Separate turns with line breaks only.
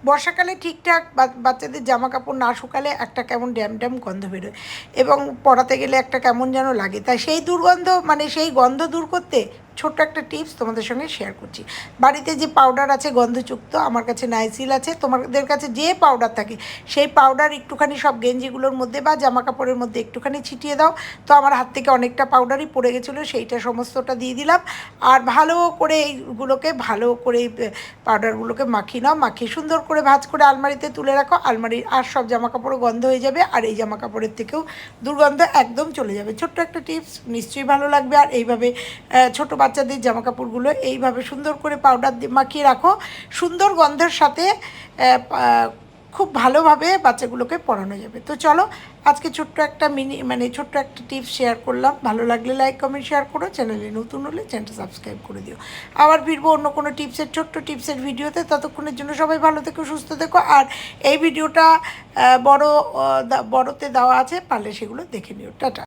বর্ষাকালে ঠিকঠাক বাচ্চাদের জামা কাপড় না শুকালে একটা কেমন ড্যাম ড্যাম গন্ধ বেরোয় এবং পরাতে গেলে একটা কেমন যেন লাগে, তাই সেই দুর্গন্ধ মানে সেই গন্ধ দূর করতে ছোট্ট একটা টিপস তোমাদের সঙ্গে শেয়ার করছি। বাড়িতে যে পাউডার আছে গন্ধযুক্ত, আমার কাছে নাইসিল আছে, তোমাদের কাছে যে পাউডার থাকে সেই পাউডার একটুখানি সব গেঞ্জিগুলোর মধ্যে বা জামা কাপড়ের মধ্যে একটুখানি ছিটিয়ে দাও। তো আমার হাত থেকে অনেকটা পাউডারই পড়ে গেছিলো, সেইটা সমস্তটা দিয়ে দিলাম। আর ভালো করে এইগুলোকে ভালো করে পাউডারগুলোকে মাখিয়ে নাও, মাখিয়ে সুন্দর করে ভাঁজ করে আলমারিতে তুলে রাখো। আলমারির আর সব জামা কাপড়ও গন্ধ হয়ে যাবে, আর এই জামা কাপড়ের থেকেও দুর্গন্ধ একদম চলে যাবে। ছোট্ট একটা টিপস, নিশ্চয়ই ভালো লাগবে। আর এইভাবে ছোট বাচ্চাদের জামা কাপড়গুলো এইভাবে সুন্দর করে পাউডার দিয়ে মাখিয়ে রাখো, সুন্দর গন্ধের সাথে খুব ভালোভাবে বাচ্চাগুলোকে পরানো যাবে। তো চলো, আজকে ছোট্ট একটা ছোট্ট একটা টিপস শেয়ার করলাম। ভালো লাগলে লাইক কমেন্ট শেয়ার করো, চ্যানেলে নতুন হলে চ্যানেলটা সাবস্ক্রাইব করে দিও। আবার ফিরবো অন্য কোনো ছোট্ট টিপসের ভিডিওতে। ততক্ষণের জন্য সবাই ভালো থেকো, সুস্থ থেকো। আর এই ভিডিওটা বড়তে দেওয়া আছে, পারলে সেগুলো দেখে নিও। টাটা।